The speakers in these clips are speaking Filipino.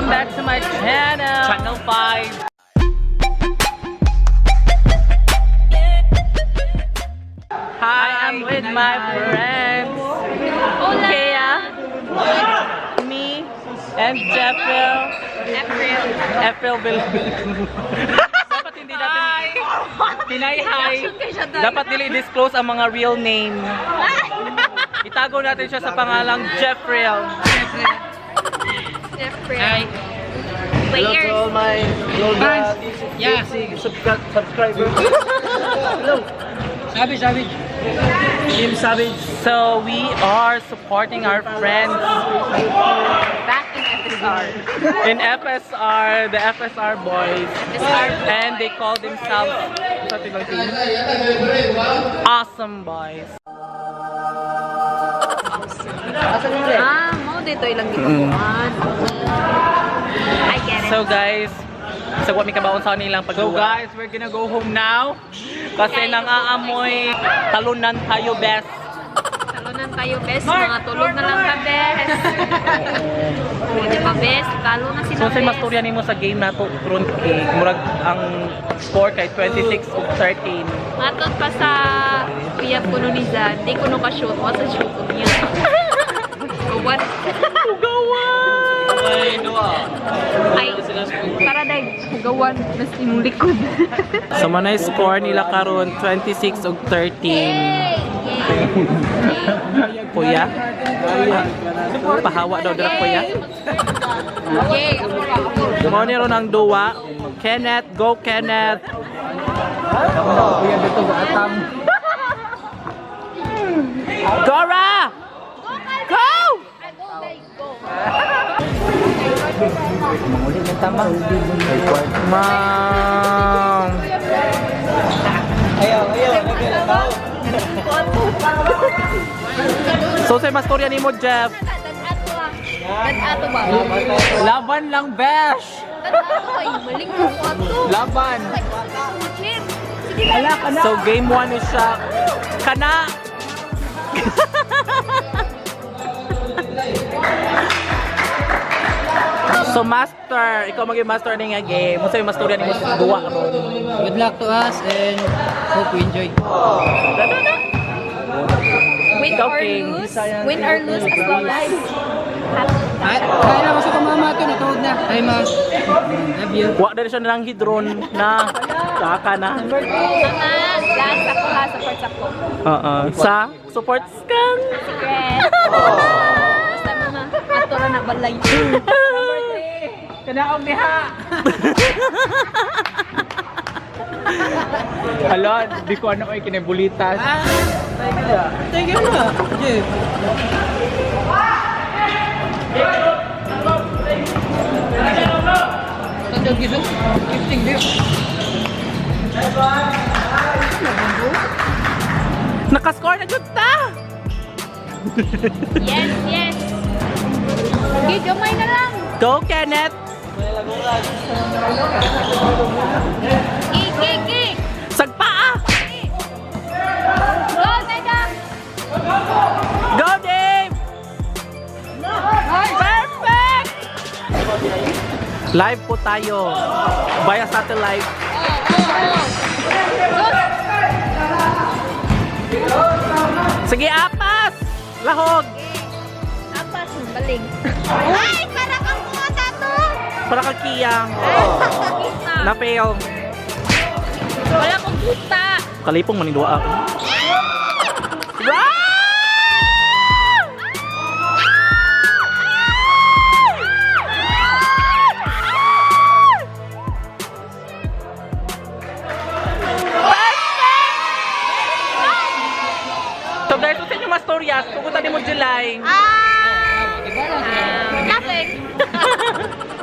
back to my channel. Channel 5. Hi, I'm with my friends. Kea, me, and April Dapat hindi natin Pinay-hi. Dapat nili-disclose ang mga real name. Itago natin siya sa pangalang Jeffrey. Hi. Hello to all my subscribers. Hello. Savage. Team Savage. So we are supporting our friends Back in FSR. in FSR, the FSR boys, and they call themselves Awesome Boys. Mo dito ilang gituan. I get it. So guys, sagwa mi kabaon sa nilang pagduwa. So guys, we're gonna go home now kasi nang-aamoy talunan tayo best. Talunan tayo best, mga tulog na lang ka best. Pwede pa best, talo na sila So best. say masturya nimo sa game na to front cake, murag ang score kay 26-13. Matot pa sa piyap ko nun ni Zad, di ko no ka-shoot, wasa shoot ko niya. What? Ay, para dahil hugawan na imong likod. So manay score nila karon 26-13. Kuya? Pahawa daw dira kuya. Yay! Mo ni ron ang duwa. Kenneth, go Kenneth. Gora! Go! Mangulit ng tama. Mom. Ayaw. So say mastorya nimo Jeff. Ato ba? Laban lang besh. Ay, maling mo ato. Laban. Chip. So game 1 is siya. Kana. So master, ikaw mag-master na nga game. Mo say mastorya nimo sa duwa ron. Good luck to us and hope you enjoy. Win or lose as long as Kaya na masuk mama to, natawag na. Ay ma. Love you. Wa dali siya nang hidron na kaka na. Mama, last ako ha, support ako. Sa support scam. Secret. Basta mama, ato na nabalay. Kanaog diha. Hala, di ko ano ay kinabulitas. Thank you na. Yeah. Tandang gitu. Gifting dia. Nakascore na jud ta. Yes. Okay, gamay na lang. Go Kenneth. Iki. Sagpaa. Go, Teka. Go Dave. Perfect. Live po tayo. Via satellite. Sige, apas. Lahog. Apas, baling. Ay, para kang kumata to. Para kang kiyang. Na-fail. Wala kong puta. Kalipong manindua ako. So guys, kung sa inyo mga storyas, pupunta din mo July. Nothing.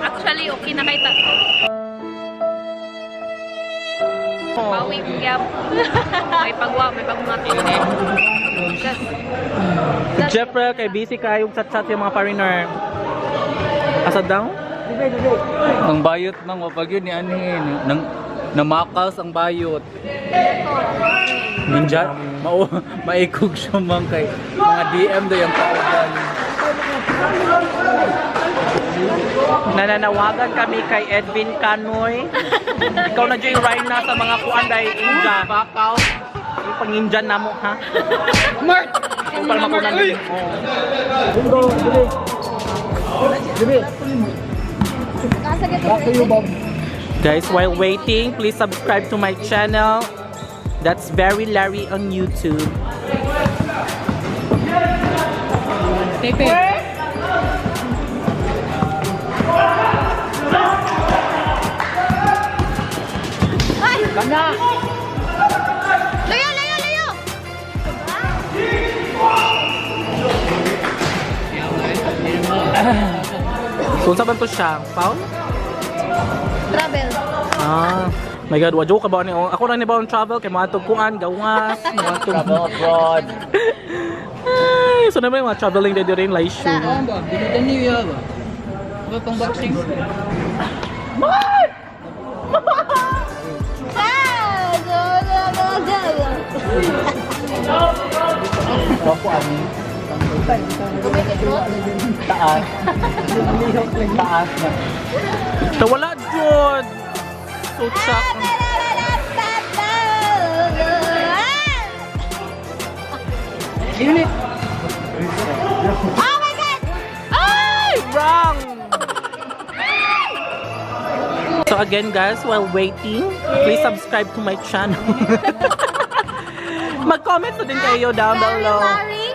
Actually, okay na kay tato. Bawi mo gyap. May pagwa, may pagmati. Jeffrey, kay busy kayo chat-chat yung mga foreigner. Asad daw? Ang bayot mang wapag yun ni anin. Namakas ang bayot. Minjan, maikog siya mang kay mga DM daw yung kauban. Nananawagan kami kay Edwin Canoy. Ikaw na Joy Rhina sa mga kuan dahil India. Bakaw. Yung pang-Indian na mo, ha? Mark! Yung palmakunan mo. Guys, while waiting, please subscribe to my channel. That's Very Larry on YouTube. Layo, layo, layo! Kung saan ba ito siya? Paul? Travel. Ah, my God, wadyo ka ba ni? Ako na ni ba ang travel kay mga tugkuan, gawas, mga Travel abroad. Ay, so naman yung mga traveling day rin, like shoe. ba? Binutan niyo yan ba? Ano pang boxing? Ako ano? Taas. Taas na. Nawala, Jod! So, shock. Unit. Oh my God! Ay! Wrong! So again guys, while waiting, please subscribe to my channel. Mag-comment na din kayo down below. Larry?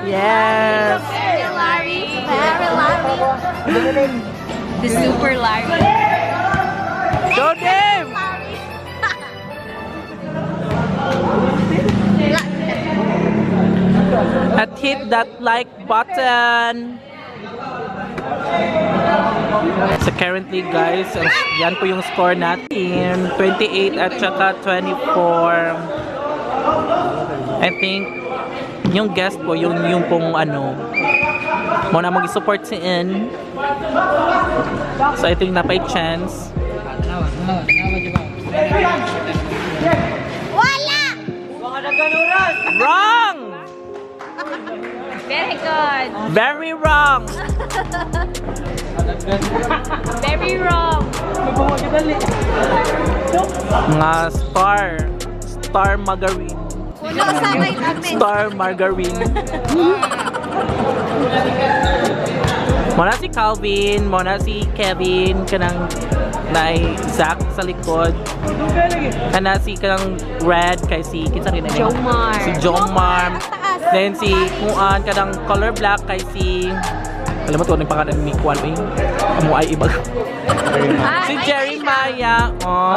Yes! Very Larry. Very Larry. The super Larry. Go game! Larry. At hit that like button. So currently guys, yan po yung score natin. 28 at saka 24. I think yung guest po, yung pong ano, muna mag-support si In. So I think napay chance. Wala! Wrong! Very good. Very wrong! Very wrong. Mga star margarine. Puno sa right admin. Star margarine. Muna si Calvin, muna si Kevin, kanang naay Zach sa likod. Kana si kanang Red kay si kinsa rin na Jomar. Si Jomar. Then si Kuan kanang color black kay si alam mo to yung pangalan ni Kuan eh. Amo ay iba. Si Jeremiah. Oh.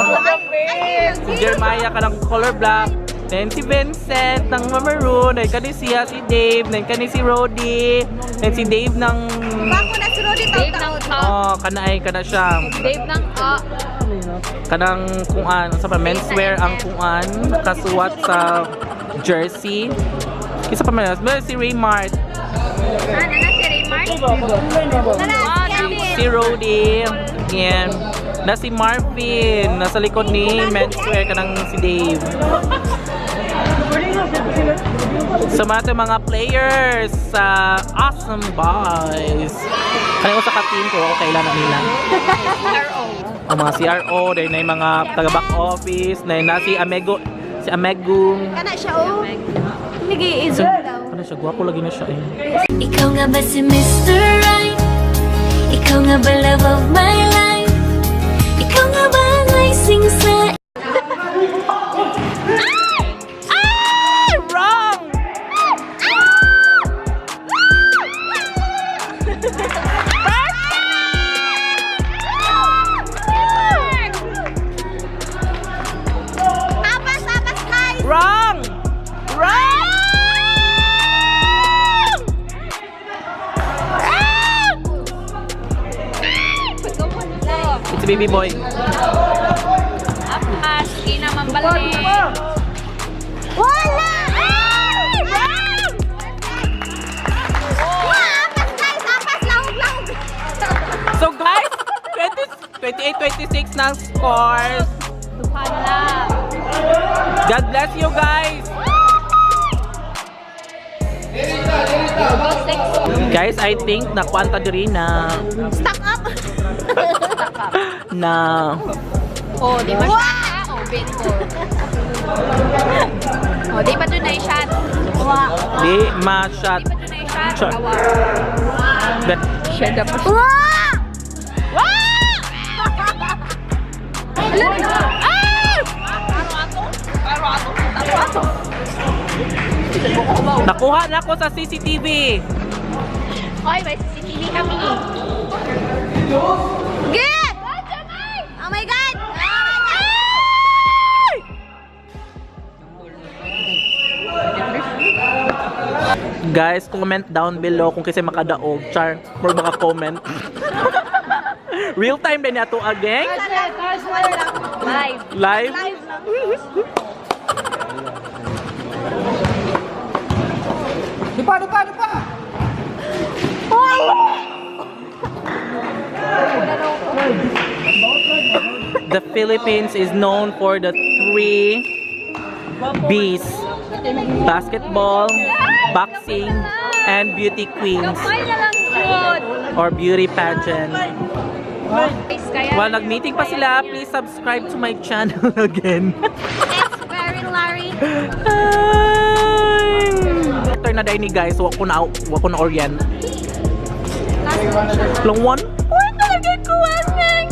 Si Jeremiah kanang color black. Then si Vincent ng maroon. Then kani siya si Dave. Then kani si Rody. Then si Dave ng Bako na si Rudy Dave ng kana siya. Dave ng Kanang kuan sa pa menswear ang kuan kasuwat sa jersey. Kisa pa man si Raymart. Ano na si Raymart? Si Rody. Again. Na si Marvin. Nasa likod ni menswear kanang si Dave. Sa mga players sa Awesome Boys. Kanina ko sa ka-team ko, okay lang na nila. CRO. Ang mga CRO, dahil na yung mga taga-back office, dahil na si Amego, si Amegong. Kana siya oh. Nag-i-iso daw. Ano siya, gwapo lagi na siya eh. Ikaw nga ba si Mr. Right? Ikaw nga ba love of my life? Ikaw nga ba ang icing sa Wrong! Tapas, tapas, guys! Wrong! Wrong! It's a baby boy. Tapas, di naman balik. Wala! So guys, 28-26 ng scores. Hala. God bless you guys. Guys, I think nakuanta diri na Stack up! na Oh, di ba siya? Oh, bit ko. Oh, di ba doon na i-shot? di ma-shot. Di ba doon na i-shot? Shot. Awa. Bet. Shot up. Nakuha na ko sa CCTV. Hoy, may CCTV kami. Good! Oh my God! Guys, comment down below kung kasi makadaog. Char, or maka-comment. Real time din nato again. Live. Live. The Philippines is known for the 3 B's: basketball, boxing, and beauty queens Kamay na lang yun. or beauty pageant. Guys, kaya While nag-meeting pa sila, please subscribe to my channel again. it's very Larry. After na dahil ni guys, wako na orient. Long one? Wala talaga kuwan, Meg!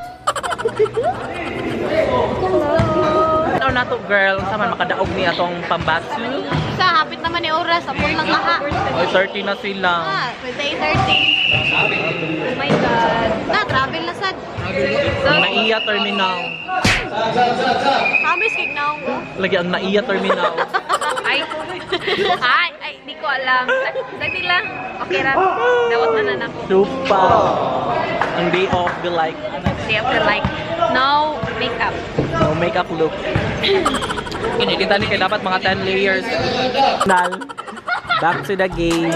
Ano na to, girl? Saan man makadaog ni atong pambatsu? Sa hapit naman ni oras, apol lang laha. Ay, 30 na sila. Ah, pwede 30. Oh my God. Na, travel na sad. Ang Naiya Terminal. Kamis kik na ako. Lagi ang Naiya Terminal. Ay, di ko alam. Sagdi lang. Okay ra. Dawat na nanak ko. Lupa. Ang day off, be like, They have to like, no makeup. no makeup look. Kinikita ni kay dapat mga 10 layers. Back to the game.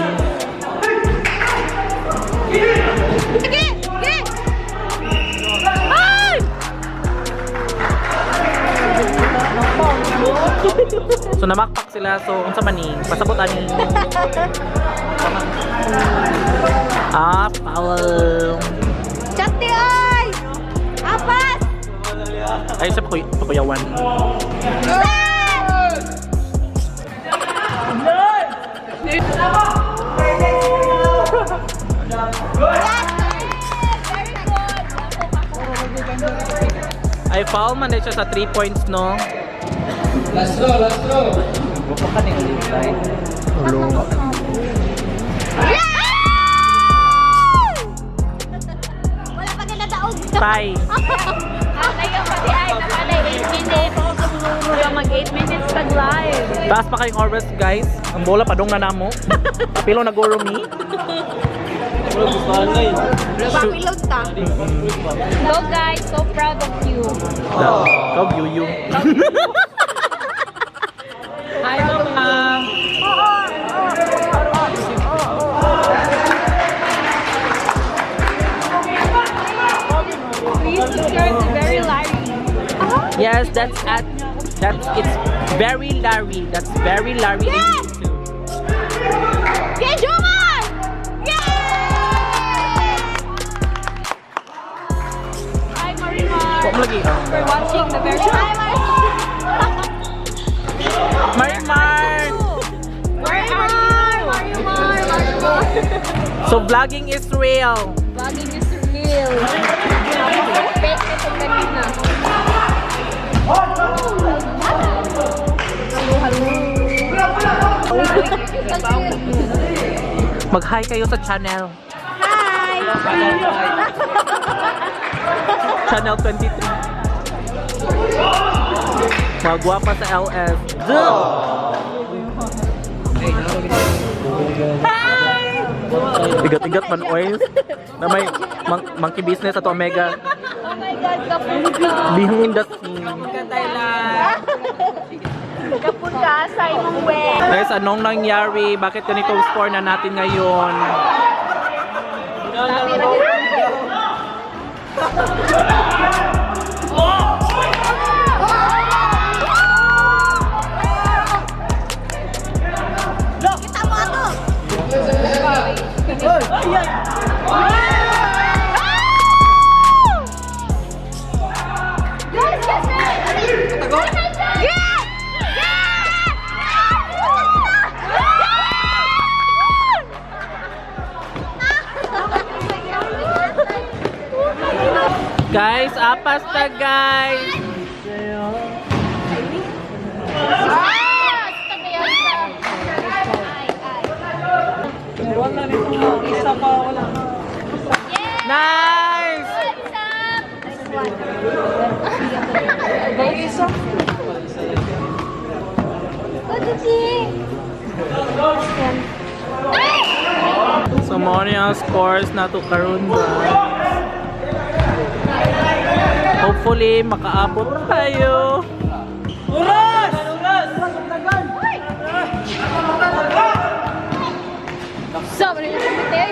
Sige! Sige! Ay! So namakpak sila, so unsa man ni? Pasabot ani. Foul. Chati ay! Apat! Ay, sa pakuyawan. Ay, foul man din siya sa 3 points, no? Last row. Gusto ka ni Ulay. Ulo. Wala pa ganda daog. Tay. Ayaw pa di ay nakalay 8 minutes. Wala mag 8 minutes tag live. Taas pa kayong oras, guys. Ang bola padong na namo. Pilo na guro mi. Reload ta. Hello guys, so proud of you. Kau yuyu. Hi ma'am. Please subscribe to Very Larry. Yes, it's very Larry. That's very Larry in Yes! YouTube. Yay, Jomar! Yay! Hi Marimar. What mo lagi? For watching the Very Larry. Marimar! Marimar. So vlogging is real. Vlogging is real. Fake itong kanina. Mag-hi kayo sa channel. Hi! Channel 23. Mga gwapa sa LS. Igat-igat man oil. Na may monkey business at Omega. Oh my God, kapunta. Behind the scene. Kapunta sa imong web. Guys, anong nangyari? Bakit ganito ang score na natin ngayon? Kita mo ato. Guys, apas na guys. Nice! So mo ang scores na to karon guys. Hopefully makaabot tayo. Oras! Sobre yung computer.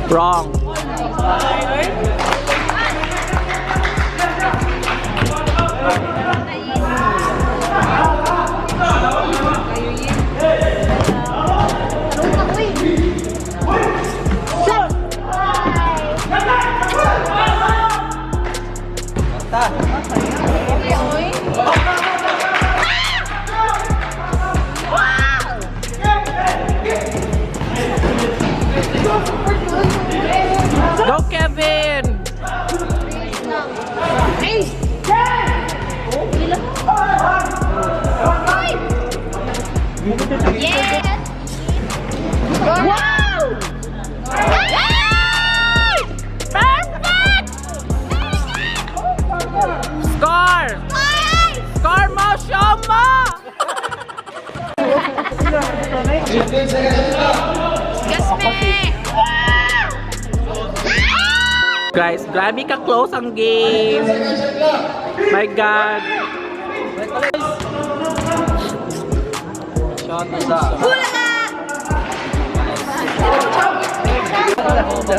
Wrong. Go Kevin! Wow! Perfect! Score! Score mo, show mo! Guys, grabe ka close ang game. My God.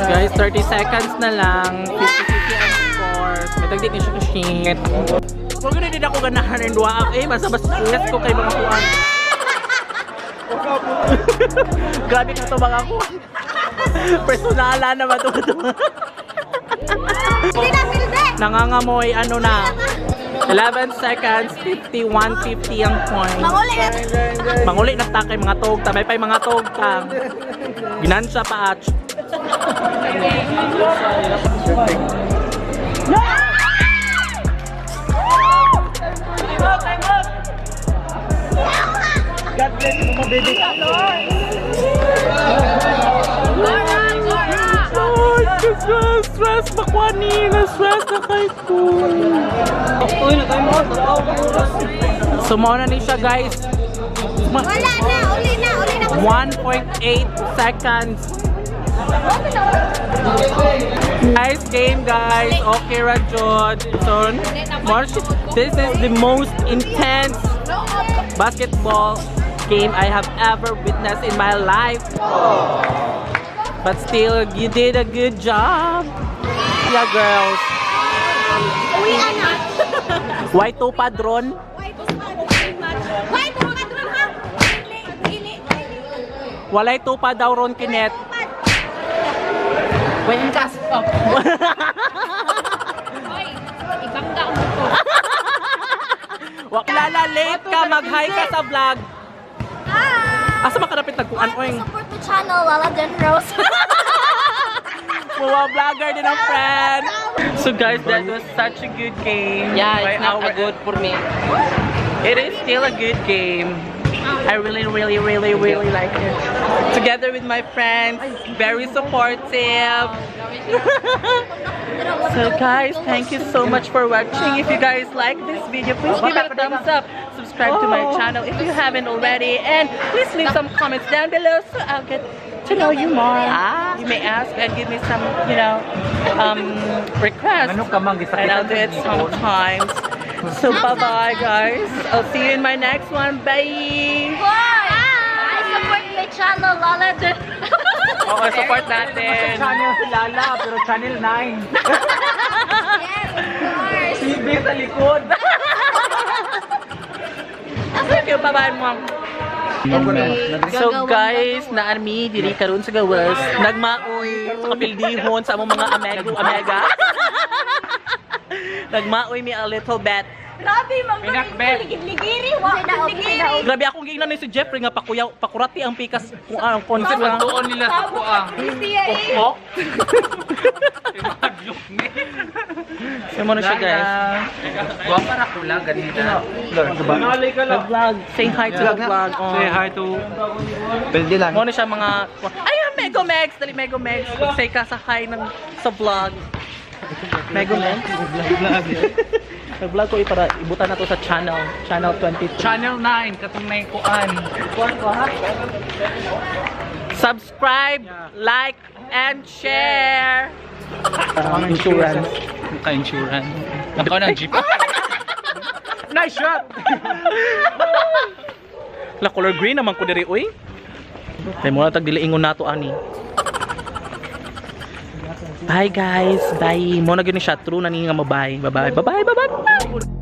Guys, 30 seconds na lang. 50-50 ang scores. May tagdik niya siya ka-shit. Huwag na din ako ganahan ng duwaak. Basta stress ko kay mga kuwan. Grabe ka ito mga kuwan. Personala naman ito. Nangangamoy ano na. 11 seconds, 51-50 ang point. Manguli na ta kay mga togta. May pa'y mga togta. Ginansya pa at. God bless mo mo baby. Stress bakwani na stress na kay ko. Sumona ni siya guys. Wala na, uli na. 1.8 seconds. Nice game guys. Okay Rajod. So, this is the most intense basketball game I have ever witnessed in my life. But still, you did a good job. Yeah, girls. Uwi na. Why to padron? Why to padron ha? Walay to pa daw ron kinet. When cast up. Hoy, ibangga mo to. Wakilala late ka, mag-hi ka sa vlog. Hi! Asa makarapit nagkuan oing? Support the channel, Lala Jen Rose. Mga vlogger din ang friend. So guys, that was such a good game. Yeah, by it's not our- good for me. It is still a good game. I really like it. Together with my friends, very supportive. So guys, thank you so much for watching. If you guys like this video, please give it a thumbs up. Subscribe to my channel if you haven't already. And please leave some comments down below so I'll get to know you more. You may ask and give me some, requests. And I'll do it sometimes. So bye-bye guys. I'll see you in my next one. Bye! I support my channel, Lala Jen. Oo, support natin. Channel si Lala, pero channel 9. Yes, of course. TV sa likod. Thank you. Bye-bye, mom. So guys, naarmi diri karon sa gawas, nagmaoy sa kapildihon sa among mga amega. Nagmaoy mi a little bit. Grabe, ligid-ligiri. Grabe akong gingnan ni si Jeffrey nga pakurati ang pikas kung ang concept lang. Tuon nila sa kuang. Pokpok. Sino na siya guys? Wa para kulang ganito. Vlog. Say hi to the vlog. Say hi to. Pwede lang. Mo na siya mga ay Mega Megs, dali Mega Megs. Say ka sa hi ng sa vlog. Mega Megs. Nag-vlog ko para ibutan na to sa channel 22. Channel 9 katong may kuan. Subscribe, like, and share. Insurance. Ka-insurance. Nako ng jeep. Nice shot! La color green naman ko diri uy. Tay mo na tag diliingon nato ani. Bye guys. Bye. Mo na gyud ni siya true na ni nga mabay. Bye bye. Bye bye. Bye bye.